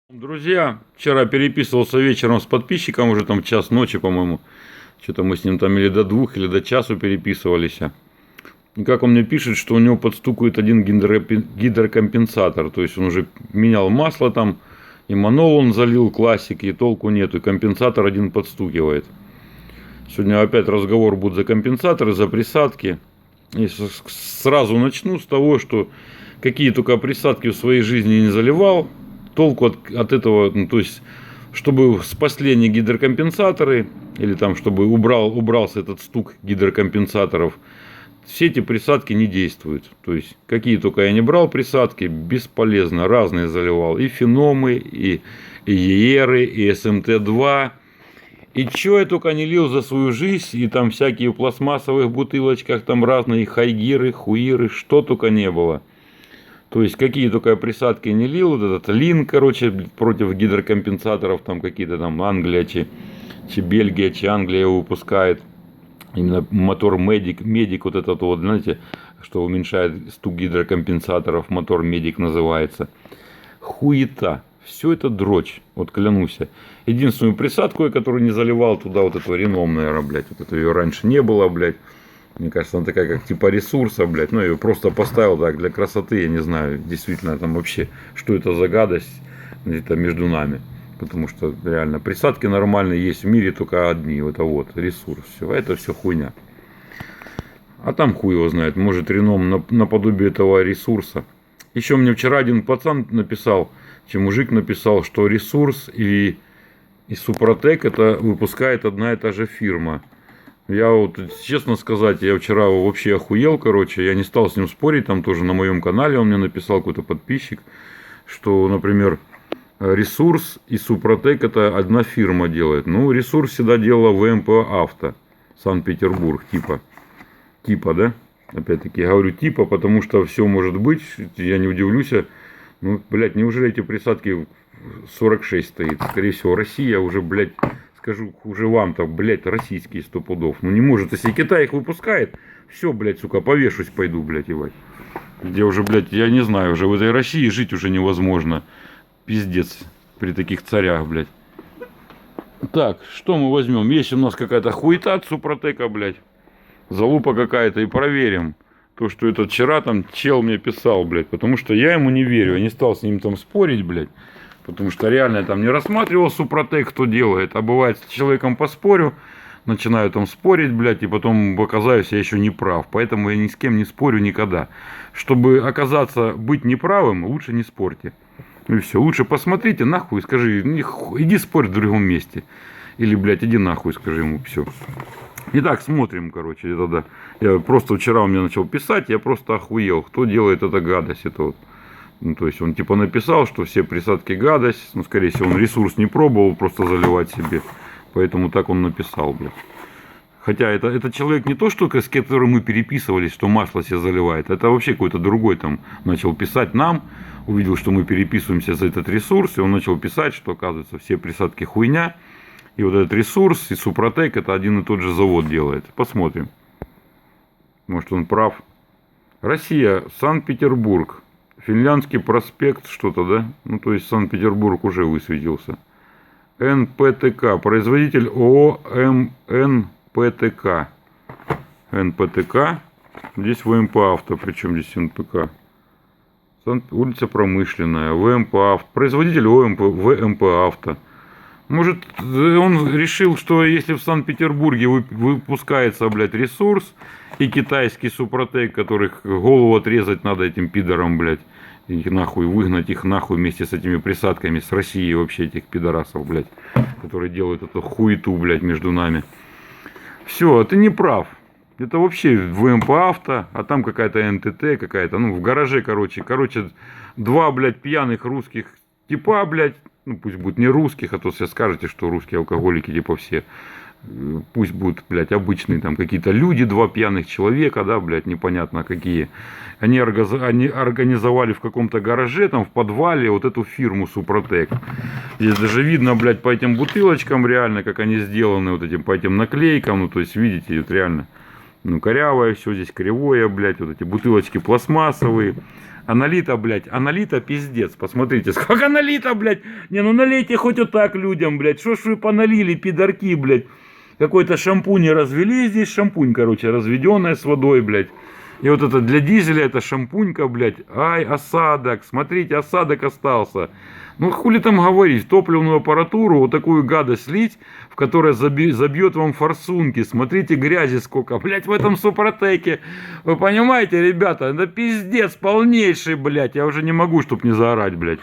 Друзья, вчера переписывался вечером с подписчиком, уже там час ночи, по-моему. Что-то мы с ним там или до 2, или до часу переписывались. И как он мне пишет, что у него подстукивает один гидрокомпенсатор. То есть он уже менял масло там, и манол он залил классики, и толку нету. И компенсатор один подстукивает. Сегодня опять разговор будет за компенсаторы, за присадки. И сразу начну с того, что какие только присадки в своей жизни не заливал. Толку от этого, ну, то есть, чтобы спасли не гидрокомпенсаторы, или там, чтобы убрался этот стук гидрокомпенсаторов, все эти присадки не действуют. То есть, какие только я не брал присадки, бесполезно, разные заливал. И феномы, и ЕРы, и СМТ-2. И что я только не лил за свою жизнь, и там всякие в пластмассовых бутылочках, там разные хайгиры, хуиры, что только не было. То есть, какие только я присадки не лил, вот этот лин, короче, против гидрокомпенсаторов, там какие-то там Англия, чи Бельгия, чи Англия его выпускает. Именно мотор Медик, вот этот вот, знаете, что уменьшает стук гидрокомпенсаторов, мотор Медик называется. Хуета. Все это дрочь, вот клянусь. Единственную присадку, которую не заливал туда, вот этого Реном, наверное, блядь, вот это ее раньше не было, блядь. Мне кажется, она такая, как типа ресурса, блядь. Ну, я ее просто поставил так для красоты. Я не знаю, действительно, там вообще, что это за гадость где-то между нами. Потому что реально присадки нормальные есть в мире только одни. Это вот ресурс. Все, это все хуйня. А там хуй его знает. Может, Реном наподобие этого ресурса. Еще мне вчера один пацан написал, мужик написал, что ресурс и Супротек это выпускает одна и та же фирма. Я вот, честно сказать, я вчера вообще охуел, короче, я не стал с ним спорить, там тоже на моем канале он мне написал, какой-то подписчик, что, например, Ресурс и Супротек это одна фирма делает. Ну, Ресурс всегда делала ВМП Авто, Санкт-Петербург, типа, да? Опять-таки, я говорю типа, потому что все может быть, я не удивлюсь, ну, блядь, неужели эти присадки 46 стоит? Скорее всего, Россия уже, блядь, скажу, уже вам-то, блядь, российские 100 пудов. Ну не может, если Китай их выпускает, все, блядь, сука, повешусь пойду, блядь, ебать. Где уже, блядь, я не знаю, уже в этой России жить уже невозможно. Пиздец, при таких царях, блядь. Так, что мы возьмем? Есть у нас какая-то хуета от Супротека, блядь. Залупа какая-то, и проверим. То, что этот вчера там чел мне писал, блядь. Потому что я ему не верю, я не стал с ним там спорить, блядь. Потому что реально я там не рассматривал Супротек, кто делает. А бывает, с человеком поспорю, начинаю там спорить, блядь, и потом оказаюсь я еще не прав. Поэтому я ни с кем не спорю никогда. Чтобы оказаться, быть неправым, лучше не спорьте. Ну и все. Лучше посмотрите, нахуй, скажи, иди спорь в другом месте. Или, блядь, иди нахуй, скажи ему, все. Итак, смотрим, короче, это да. Я просто вчера он мне начал писать, я просто охуел. Кто делает это гадость, это вот. Ну, то есть он типа написал, что все присадки гадость. Ну, скорее всего, он ресурс не пробовал просто заливать себе. Поэтому так он написал, блядь. Хотя это человек не то, что с которым мы переписывались, что масло себе заливает. Это вообще какой-то другой там начал писать нам. Увидел, что мы переписываемся за этот ресурс. И он начал писать, что оказывается все присадки хуйня. И вот этот ресурс и Супротек это один и тот же завод делает. Посмотрим. Может он прав. Россия, Санкт-Петербург. Финляндский проспект, что-то, да? Ну, то есть Санкт-Петербург уже высветился. НПТК. Производитель ООО НПТК. НПТК. Здесь ВМП Авто. Причем здесь НПК. Улица Промышленная. ВМП Авто. Производитель ВМП Авто. Может, он решил, что если в Санкт-Петербурге выпускается, блядь, ресурс и китайский Супротек, которых голову отрезать надо этим пидорам, блядь, и нахуй выгнать их нахуй вместе с этими присадками с России вообще этих пидорасов, блядь, которые делают эту хуету, блядь, между нами. Все, ты не прав. Это вообще ВМП Авто, а там какая-то НТТ какая-то, ну, в гараже, короче, два, блядь, пьяных русских типа, блядь, ну, пусть будет не русских, а то все скажете, что русские алкоголики, типа все. Пусть будут, блядь, обычные там какие-то люди, два пьяных человека, да, блядь, непонятно какие. Они организовали в каком-то гараже, там, в подвале вот эту фирму Супротек. Здесь даже видно, блядь, по этим бутылочкам реально, как они сделаны, вот этим, по этим наклейкам, ну, то есть, видите, вот реально, ну, корявое все здесь, кривое, блядь, вот эти бутылочки пластмассовые. А налито, блядь, а налито пиздец. Посмотрите, сколько налито, блядь. Не, ну налейте хоть вот так людям, блядь. Что ж вы поналили, пидорки, блядь. Какой-то шампунь развели здесь, шампунь, короче, разведенная с водой, блядь. И вот это для дизеля, это шампунька, блядь. Ай, осадок, смотрите, осадок остался. Ну, хули там говорить, в топливную аппаратуру вот такую гадость слить, в которой забьет вам форсунки. Смотрите, грязи сколько, блядь, в этом Супротеке. Вы понимаете, ребята, это пиздец полнейший, блядь. Я уже не могу, чтоб не заорать, блядь.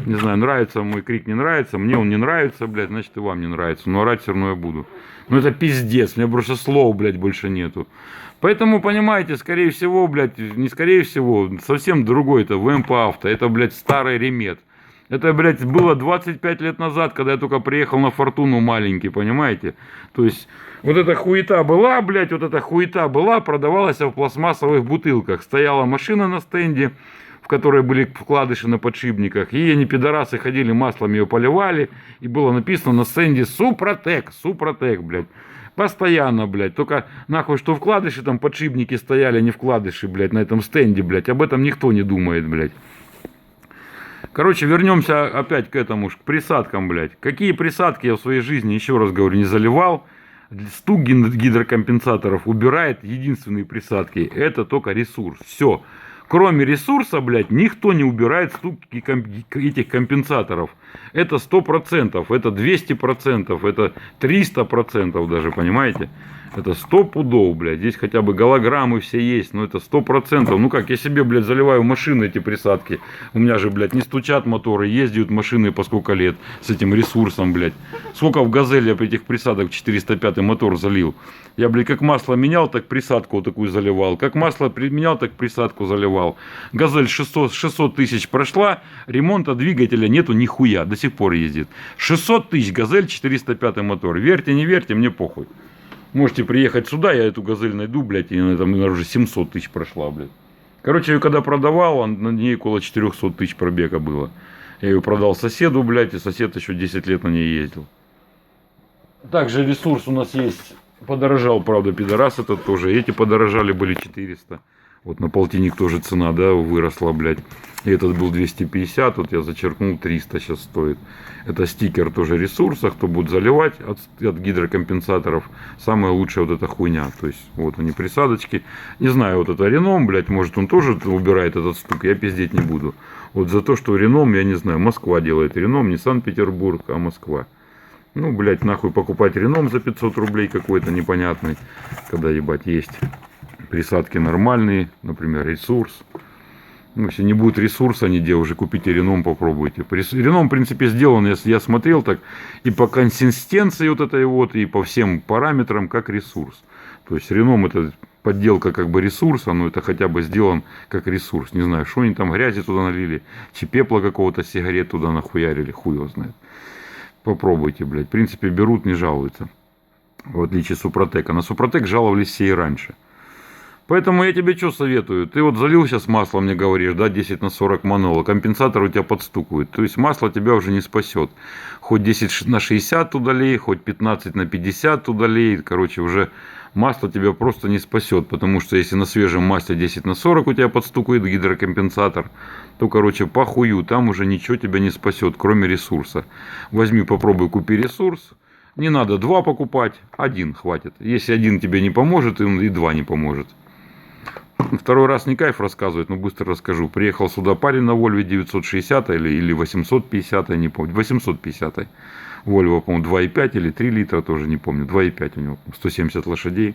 Не знаю, нравится мой крик, не нравится. Мне он не нравится, блядь, значит и вам не нравится. Но орать все равно я буду. Ну, это пиздец, у меня просто слов, блядь, больше нету. Поэтому, понимаете, скорее всего, блядь, не скорее всего, совсем другой это ВМП Авто. Это, блядь, старый ремет. Это, блядь, было 25 лет назад, когда я только приехал на Фортуну маленький, понимаете? То есть, вот эта хуета была, блядь, вот эта хуета была, продавалась в пластмассовых бутылках. Стояла машина на стенде, в которой были вкладыши на подшипниках. И они, пидорасы, ходили, маслом ее поливали. И было написано на стенде Супротек, Супротек, блядь. Постоянно, блядь. Только нахуй, что вкладыши там, подшипники стояли, а не вкладыши, блядь, на этом стенде, блядь. Об этом никто не думает, блядь. Короче, вернемся опять к этому, к присадкам, блядь. Какие присадки я в своей жизни, еще раз говорю, не заливал. Стук гидрокомпенсаторов убирает единственные присадки. Это только ресурс. Все. Кроме ресурса, блядь, никто не убирает стук этих компенсаторов. Это 100%, это 200%, это 300% даже, понимаете? Это 100 пудов, блядь. Здесь хотя бы голограммы все есть, но это 100%. Ну как, я себе, блядь, заливаю машины эти присадки. У меня же, блядь, не стучат моторы, ездят машины по сколько лет с этим ресурсом, блядь. Сколько в «Газель» я при этих присадок 405 мотор залил. Я, блядь, как масло менял, так присадку вот такую заливал. Как масло менял, так присадку заливал. «Газель» 600 тысяч прошла, ремонта двигателя нету нихуя, до сих пор ездит. 600 тысяч «Газель», 405 мотор. Верьте, не верьте, мне похуй. Можете приехать сюда, я эту «Газель» найду, блядь, и она там уже 700 тысяч прошла, блядь. Короче, я ее когда продавал, на ней около 400 тысяч пробега было. Я ее продал соседу, блядь, и сосед еще 10 лет на ней ездил. Также ресурс у нас есть. Подорожал, правда, пидорас этот тоже. Эти подорожали, были 400. Вот на полтинник тоже цена, да, выросла, блядь. И этот был 250, вот я зачеркнул, 300 сейчас стоит. Это стикер тоже ресурса, кто будет заливать от гидрокомпенсаторов. Самая лучшая вот эта хуйня. То есть, вот они присадочки. Не знаю, вот это Реном, блядь, может он тоже убирает этот стук, я пиздеть не буду. Вот за то, что Реном, я не знаю, Москва делает Реном, не Санкт-Петербург, а Москва. Ну, блядь, нахуй покупать Реном за 500 рублей какой-то непонятный, когда, ебать, есть присадки нормальные, например, ресурс. Ну, если не будет ресурса нигде, уже купите Реном, попробуйте. Реном, в принципе, сделан, я смотрел так, и по консистенции вот этой вот, и по всем параметрам, как ресурс. То есть Реном это подделка как бы ресурса, но это хотя бы сделан как ресурс. Не знаю, что они там грязи туда налили, чи пепла какого-то сигарет туда нахуярили, хуй его знает. Попробуйте, блядь. В принципе, берут, не жалуются. В отличие от Супротека. На Супротек жаловались все и раньше. Поэтому я тебе что советую? Ты вот залил сейчас масло, мне говоришь, да, 10 на 40 манола. Компенсатор у тебя подстукивает. То есть масло тебя уже не спасет. Хоть 10 на 60 туда лей, хоть 15 на 50 туда лей. Короче, уже масло тебя просто не спасет. Потому что если на свежем масле 10 на 40 у тебя подстукивает гидрокомпенсатор, то, короче, похую, там уже ничего тебя не спасет, кроме ресурса. Возьми, попробуй, купи ресурс. Не надо 2 покупать, 1 хватит. Если 1 тебе не поможет, и 2 не поможет. Второй раз не кайф рассказывать, но быстро расскажу. Приехал сюда парень на Вольве 960 или 850, я не помню. 850. Вольво, по-моему, 2,5 или 3 литра, тоже не помню. 2,5 у него, 170 лошадей.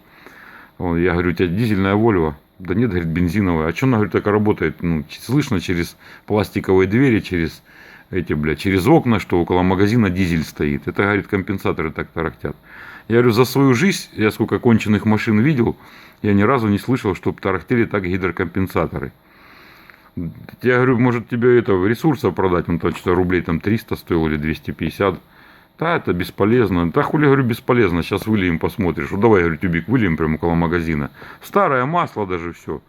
Я говорю, у тебя дизельная Вольво? Да нет, говорит, бензиновая. А что она, говорит, так работает? Ну, слышно через пластиковые двери, через эти, блядь, через окна, что около магазина дизель стоит. Это, говорит, компенсаторы так тарахтят. Я говорю, за свою жизнь, я сколько конченых машин видел, я ни разу не слышал, чтобы тарахтели так гидрокомпенсаторы. Я говорю, может тебе этого ресурса продать, он там что-то рублей там 300 стоил или 250. Да, это бесполезно. Да, хули, говорю, бесполезно. Сейчас выльем, посмотришь. Ну, давай, говорю, тюбик выльем прямо около магазина. Старое масло даже все.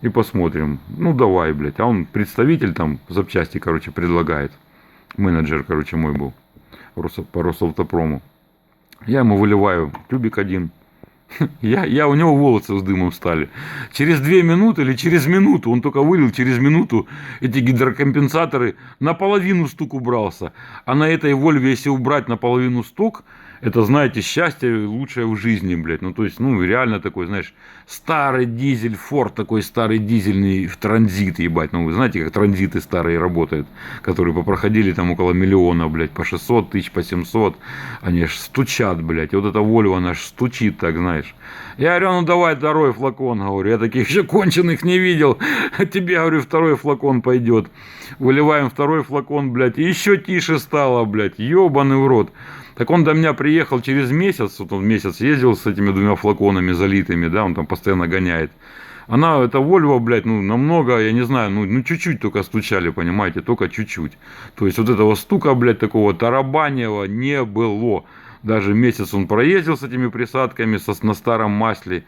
И посмотрим. Ну, давай, блядь. А он представитель там запчасти, короче, предлагает. Менеджер, короче, мой был. По Росавтопрому. Я ему выливаю тюбик один. Я у него волосы с дымом стали. Через 2 минуты или через минуту, он только вылил, через минуту эти гидрокомпенсаторы наполовину стук убрался. А на этой Вольве, если убрать наполовину стук, это, знаете, счастье лучшее в жизни, блядь. Ну, то есть, ну, реально такой, знаешь, старый дизель, Форд такой старый дизельный в транзит, ебать. Ну, вы знаете, как транзиты старые работают, которые попроходили там около миллиона, блядь, по 600 тысяч, по 700. Они аж стучат, блядь. И вот эта Вольва, она аж стучит, так, знаешь. Я говорю, ну, давай второй флакон, говорю. Я таких еще конченых не видел. Тебе, говорю, второй флакон пойдет. Выливаем второй флакон, блядь. И еще тише стало, блядь. Ебаный в рот. Так он до меня приехал через месяц, вот он месяц ездил с этими 2 флаконами залитыми, да, он там постоянно гоняет. Она, это Вольво, блядь, ну, намного, я не знаю, ну, чуть-чуть только стучали, понимаете, только чуть-чуть. То есть, вот этого стука, блядь, такого тарабаньего не было. Даже месяц он проездил с этими присадками на старом масле.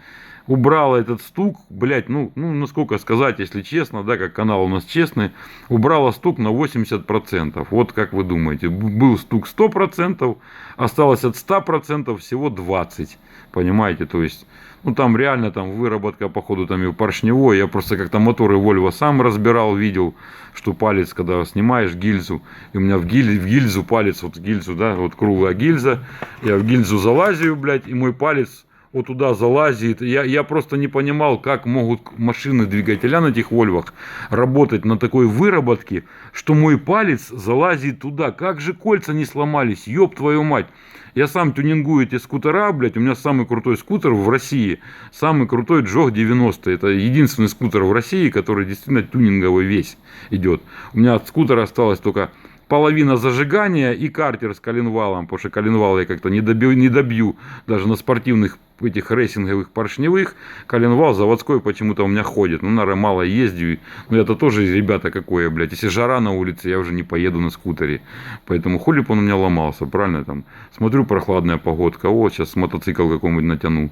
Убрала этот стук, блядь, ну, насколько сказать, если честно, да, как канал у нас честный, убрала стук на 80%. Вот как вы думаете, был стук 100%, осталось от 100% всего 20%, понимаете, то есть, ну, там реально там выработка, походу, там и поршневой, я просто как-то моторы Volvo сам разбирал, видел, что палец, когда снимаешь гильзу, и у меня в гильзу палец, вот гильзу, да, вот круглая гильза, я в гильзу залазю, блядь, и мой палец вот туда залазит. Я просто не понимал, как могут машины двигателя на этих Вольвах работать на такой выработке, что мой палец залазит туда. Как же кольца не сломались, ёб твою мать. Я сам тюнингую эти скутера, блядь. У меня самый крутой скутер в России. Самый крутой Джох 90. Это единственный скутер в России, который действительно тюнинговый весь идет. У меня от скутера осталось только половина зажигания и картер с коленвалом, потому что коленвал я как-то не добью даже на спортивных этих рейсинговых поршневых. Коленвал заводской почему-то у меня ходит. Ну, наверное, мало ездю. Но я-то тоже, ребята, какое, блядь. Если жара на улице, я уже не поеду на скутере. Поэтому хули бы он у меня ломался, правильно? Там смотрю, прохладная погодка. Вот, сейчас мотоцикл какой-нибудь натяну.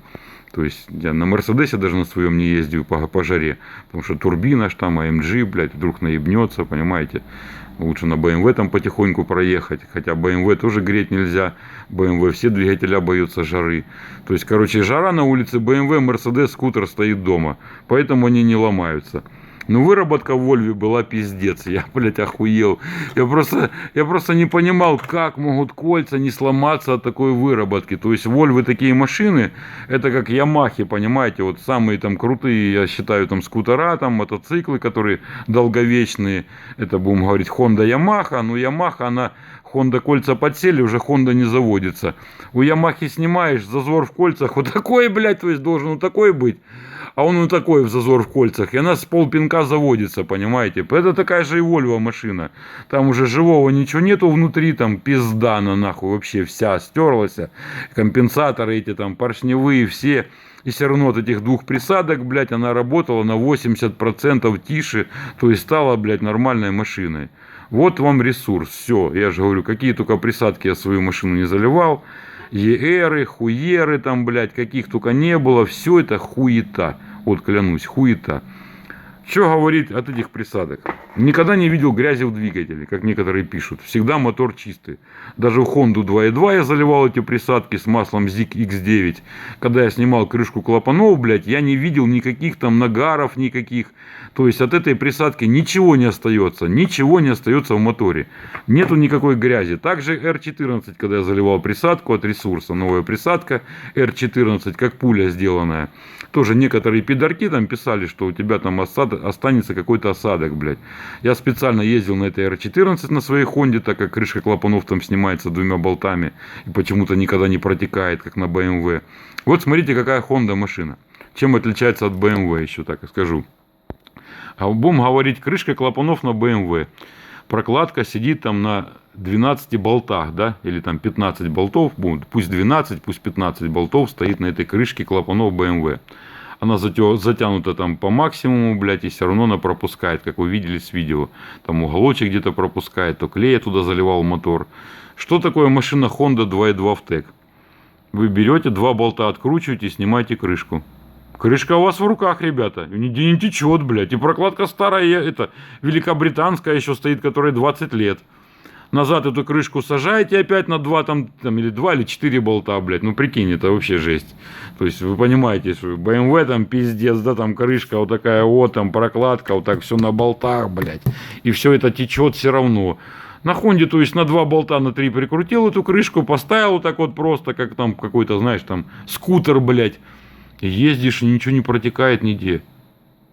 То есть я на Мерседесе даже на своем не ездил по жаре. Потому что турбина ж там, AMG, блядь, вдруг наебнется, понимаете. Лучше на BMW там потихоньку проехать. Хотя BMW тоже греть нельзя. BMW все двигателя боятся жары. То есть, короче, жара на улице, BMW, Mercedes, скутер стоит дома. Поэтому они не ломаются. Ну, выработка в Вольве была пиздец. Я, блядь, охуел. Я просто не понимал, как могут кольца не сломаться от такой выработки. То есть, Вольвы такие машины, это как Ямахи, понимаете, вот самые там крутые, я считаю, там скутера, там мотоциклы, которые долговечные. Это, будем говорить, Honda Yamaha. Но Yamaha, она... Honda кольца подсели, уже Honda не заводится. У Ямахи снимаешь, зазор в кольцах вот такой, блядь, то есть должен вот такой быть. А он вот такой в зазор в кольцах. И она с полпинка заводится, понимаете. Это такая же и Volvo машина. Там уже живого ничего нету внутри. Там пизда на нахуй вообще вся стерлась. Компенсаторы эти там поршневые все. И все равно от этих 2 присадок, блядь, она работала на 80% тише. То есть стала, блядь, нормальной машиной. Вот вам ресурс. Все. Я же говорю, какие только присадки я свою машину не заливал. ЕРы, хуеры там, блядь, каких только не было. Все это хуета. Вот клянусь, хуета. Что говорить от этих присадок? Никогда не видел грязи в двигателе, как некоторые пишут. Всегда мотор чистый. Даже в Honda 2.2 я заливал эти присадки с маслом ZIG X9. Когда я снимал крышку клапанов, блядь, я не видел никаких там нагаров, никаких. То есть от этой присадки ничего не остается. Ничего не остается в моторе. Нету никакой грязи. Также R14, когда я заливал присадку от ресурса, новая присадка R14, как пуля сделанная. Тоже некоторые пидорки там писали, что у тебя там останется какой-то осадок, блядь. Я специально ездил на этой R14 на своей Хонде, так как крышка клапанов там снимается 2 болтами и почему-то никогда не протекает, как на BMW. Вот смотрите, какая Honda машина. Чем отличается от BMW, еще так и скажу. А будем говорить, крышка клапанов на BMW. Прокладка сидит там на 12 болтах, да, или там 15 болтов, пусть 12, пусть 15 болтов стоит на этой крышке клапанов BMW. Она затянута там по максимуму, блядь, и все равно она пропускает, как вы видели с видео. Там уголочек где-то пропускает, то клей я туда заливал мотор. Что такое машина Honda 2.2 VTEC? Вы берете 2 болта, откручиваете и снимаете крышку. Крышка у вас в руках, ребята. Нигде не течет, блядь. И прокладка старая, это великобританская еще стоит, которой 20 лет. назад эту крышку сажаете опять на 2 там или 2 или 4 болта, блядь. Ну прикинь, это вообще жесть. То есть вы понимаете, что BMW там пиздец, да, там крышка вот такая вот, там прокладка, вот так все на болтах, блядь. И все это течет все равно. На Хонде, то есть на 2 болта, на 3 прикрутил эту крышку, поставил вот так вот просто, как там какой-то, знаешь, там скутер, блядь. И ездишь, и ничего не протекает нигде.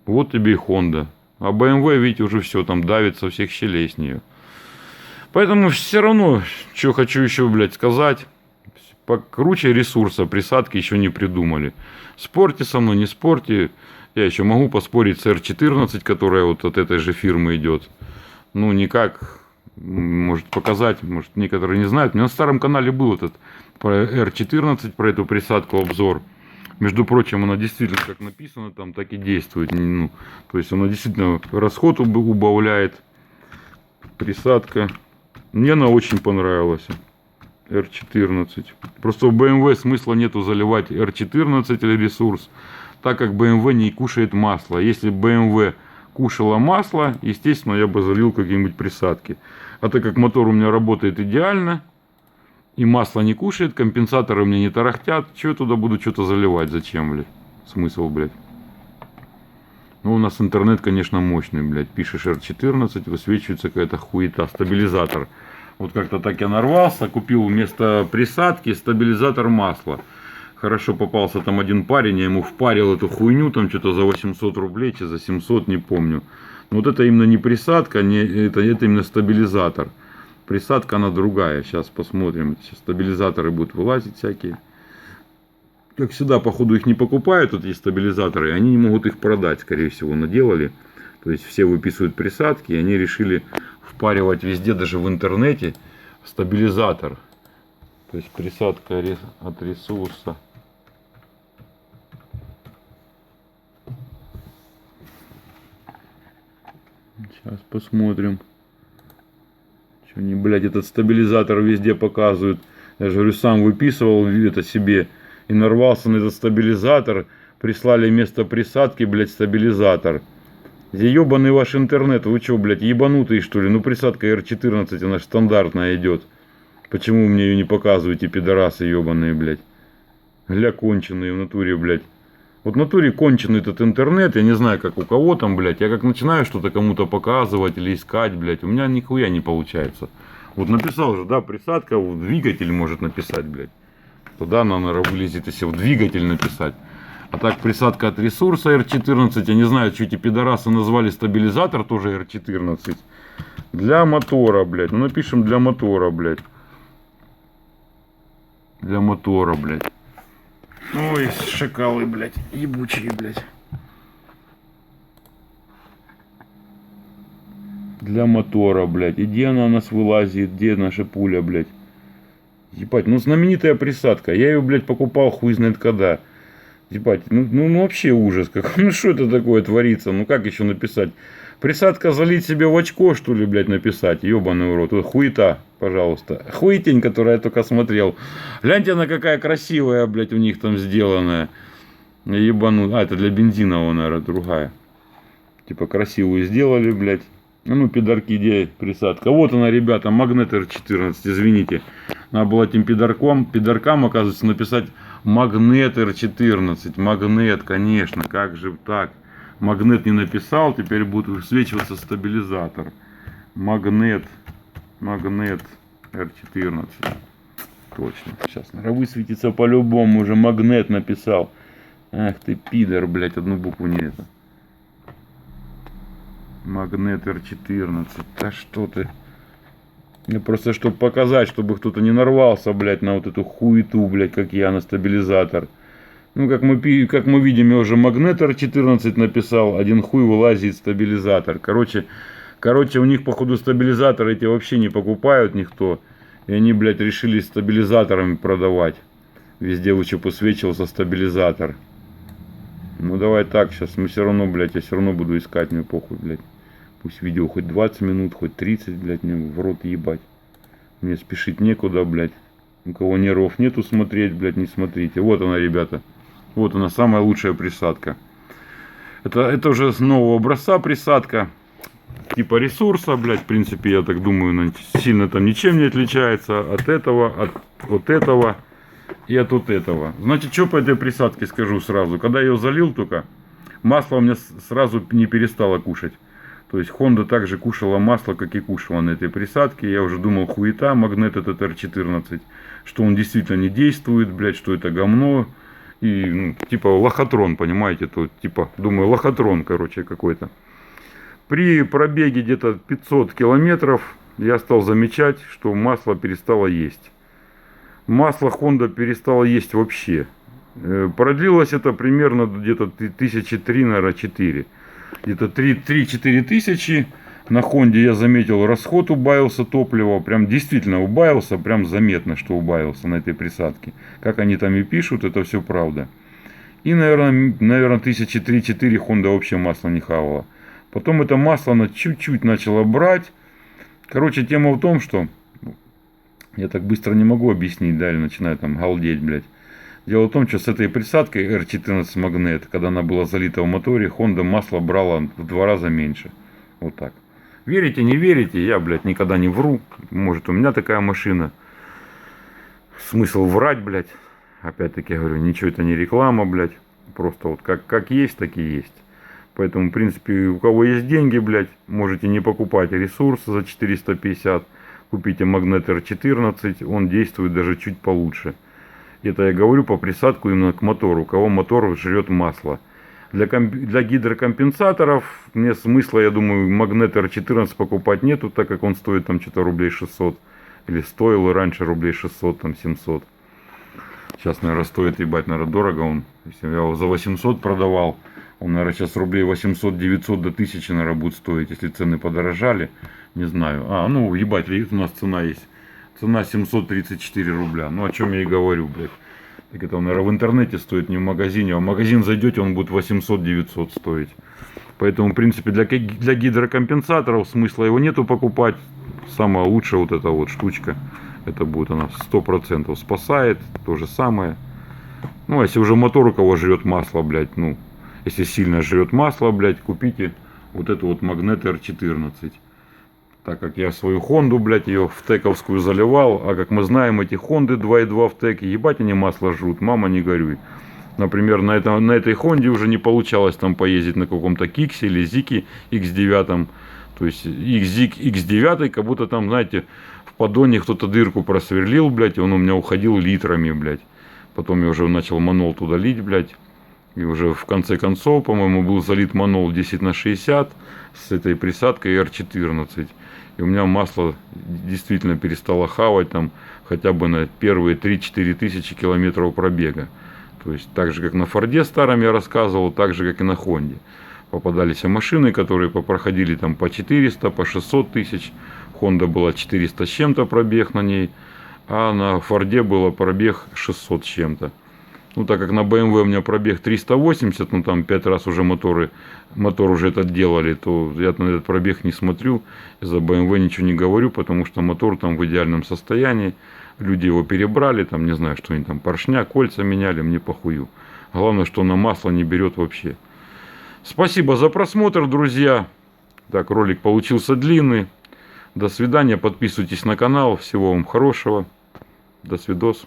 Вот тебе и Honda. А BMW, видите, уже все там давит со всех щелей с нее. Поэтому все равно, что хочу еще, блядь, сказать. Покруче ресурса присадки еще не придумали. Спорьте со мной, не спорьте. Я еще могу поспорить с R14, которая вот от этой же фирмы идет. Ну, никак. Может показать, может некоторые не знают. У меня на старом канале был этот про R14, про эту присадку обзор. Между прочим, она действительно, как написано там, так и действует. Ну, то есть она действительно расход убавляет. Присадка. Мне она очень понравилась. R14. Просто в BMW смысла нету заливать R14 или ресурс, так как BMW не кушает масло. Если BMW кушала масло, естественно, я бы залил какие-нибудь присадки. А так как мотор у меня работает идеально, и масло не кушает, компенсаторы у меня не тарахтят, что я туда буду что-то заливать? Зачем, блядь? Смысл, блядь? Ну, у нас интернет, конечно, мощный, блядь. Пишешь R14, высвечивается какая-то хуета, стабилизатор. Вот как-то так я нарвался, купил вместо присадки стабилизатор масла. Хорошо попался там один парень, я ему впарил эту хуйню, там что-то за 800 рублей, за 700, не помню. Но вот это именно не присадка, это именно стабилизатор. Присадка она другая, сейчас посмотрим. Сейчас стабилизаторы будут вылазить всякие. Как всегда, походу их не покупают, вот эти стабилизаторы, они не могут их продать, скорее всего, наделали. То есть все выписывают присадки, и они решили впаривать везде, даже в интернете, стабилизатор. То есть присадка от ресурса. Сейчас посмотрим. Что они, блядь, этот стабилизатор везде показывают. Я же говорю, сам выписывал это себе и нарвался на этот стабилизатор. Прислали вместо присадки, блядь, стабилизатор. Ебаный ваш интернет, вы что, блядь, ебанутые что ли? Ну присадка R14, она же стандартная идет. Почему мне ее не показываете, пидорасы ебаные, блядь? Гля конченые в натуре, блядь. Вот в натуре конченый этот интернет, я не знаю, как у кого там, блядь. Я как начинаю что-то кому-то показывать или искать, блядь, у меня нихуя не получается. Вот написал же, да, присадка, в двигатель может написать, блядь. Туда она, наверное, вылезет, если в двигатель написать. А так присадка от ресурса R14, я не знаю, что эти пидорасы назвали стабилизатор тоже R14. Для мотора, блядь. Ну напишем для мотора, блядь. Для мотора, блядь. Ой, шакалы, блядь, ебучие, блядь. Для мотора, блядь. И где она у нас вылазит? Где наша пуля, блядь? Ебать, ну знаменитая присадка. Я ее, блядь, покупал хуй знает когда. Ебать, ну вообще ужас. Как, ну что это такое творится? Ну как еще написать? Присадка залить себе в очко, что ли, блядь, написать? Ебаный урод. Вот хуета, пожалуйста. Хуетень, которую я только смотрел. Гляньте, она какая красивая, блядь, у них там сделанная. Ебану. А, это для бензина, наверное, другая. Типа красивую сделали, блядь. Ну, пидорки, где присадка? Вот она, ребята, магнит R14, извините. Надо было этим пидоркам, оказывается, написать магнит R14. Магнит, конечно, как же так? Магнит не написал, теперь будет высвечиваться стабилизатор. Магнит R14. Точно, сейчас, наверное, высветится по-любому, уже магнит написал. Ах ты, пидор, блядь, одну букву не это. Магнит R14. Да что ты? Мне просто, чтобы показать, чтобы кто-то не нарвался, блядь, на вот эту хуету, блядь, как я, на стабилизатор. Ну, как мы видим, я уже магнит R14 написал. Один хуй вылазит стабилизатор. Короче, у них, походу, стабилизаторы эти вообще не покупают никто. И они, блядь, решили стабилизаторами продавать. Везде лучше посвечивался стабилизатор. Ну давай так, сейчас мы все равно, блядь, я все равно буду искать, мне похуй, блядь. Пусть видео хоть 20 минут, хоть 30, блядь, мне в рот ебать. Мне спешить некуда, блядь. У кого нервов нету смотреть, блядь, не смотрите. Вот она, ребята. Вот она, самая лучшая присадка. Это уже с нового образца присадка. типа ресурса, блядь, в принципе, я так думаю, сильно там ничем не отличается от этого, от вот этого и от вот этого. Значит, что по этой присадке скажу сразу. Когда я ее залил только, масло у меня сразу не перестало кушать. То есть Honda также кушала масло, как и кушала на этой присадке. Я уже думал, хуета, магнит этот R14, что он действительно не действует, блядь, что это говно. И, ну, типа лохотрон, понимаете, то типа, думаю, лохотрон, короче, какой-то. При пробеге где-то 500 километров я стал замечать, что масло перестало есть. Масло Honda перестало есть вообще. Продлилось это примерно где-то 1003, наверное, 4. Где-то 3-4 тысячи. На Хонде я заметил, расход убавился топлива. Прям действительно убавился, прям заметно, что убавился на этой присадке. Как они там и пишут, это все правда. И, наверное 1003-4 Honda вообще масло не хавала. Потом это масло она чуть-чуть начала брать. Короче, тема в том, что... Я так быстро не могу объяснить, да, или начинаю там галдеть, блядь. Дело в том, что с этой присадкой R14 Magnet, когда она была залита в моторе, Honda масло брала в 2 раза меньше. Вот так. Верите, не верите, я, блядь, никогда не вру. Может, у меня такая машина. Смысл врать, блядь. Опять-таки, я говорю, ничего это не реклама, блядь. Просто вот как есть, так и есть. Поэтому, в принципе, у кого есть деньги, блядь, можете не покупать ресурс за 450. Купите Magnet R14, он действует даже чуть получше. Это я говорю по присадку именно к мотору, у кого мотор жрет масло. Для гидрокомпенсаторов мне смысла, я думаю, Magnet R14 покупать нету, так как он стоит там что-то рублей 600. Или стоил раньше рублей 600, там 700. Сейчас, наверное, стоит, ебать, наверное, дорого он. Если я его за 800 продавал, он, наверное, сейчас рублей 800-900 до 1000, наверное, будет стоить, если цены подорожали. Не знаю. Ну, ебать, у нас цена есть. Цена 734 рубля. Ну, о чем я и говорю, блядь. Так это, наверное, в интернете стоит, не в магазине. А в магазин зайдете, он будет 800-900 стоить. Поэтому, в принципе, для гидрокомпенсаторов смысла его нету покупать. Самая лучшая вот эта вот штучка. Это будет она 100% спасает. То же самое. Ну, а если уже мотор у кого жрет масло, блядь, ну, если сильно жрет масло, блядь, купите вот эту вот Magnet R14. Так как я свою Хонду, блядь, ее в тековскую заливал. А как мы знаем, эти Хонды 2.2 в теке, ебать они масло жрут, мама не горюй. Например, на этой Хонде уже не получалось там поездить на каком-то Киксе или Зике X9. То есть Зик X9, как будто там, знаете, в поддоне кто-то дырку просверлил, блядь, и он у меня уходил литрами, блядь. Потом я уже начал манол туда лить, блядь. И уже в конце концов, по-моему, был залит манол 10/60 с этой присадкой R14. И у меня масло действительно перестало хавать там хотя бы на первые 3-4 тысячи километров пробега. То есть так же, как на Форде старом я рассказывал, так же, как и на Хонде. Попадались машины, которые проходили там по 400, по 600 тысяч. Хонда была 400 с чем-то пробег на ней, а на Форде было пробег 600 с чем-то. Ну, так как на BMW у меня пробег 380, ну, там 5 раз уже мотор уже этот делали, то я на этот пробег не смотрю. За BMW ничего не говорю, потому что мотор там в идеальном состоянии. Люди его перебрали, там, не знаю, что они там, поршня, кольца меняли, мне похую. Главное, что на масло не берет вообще. Спасибо за просмотр, друзья. Так, ролик получился длинный. До свидания, подписывайтесь на канал. Всего вам хорошего. До свидос.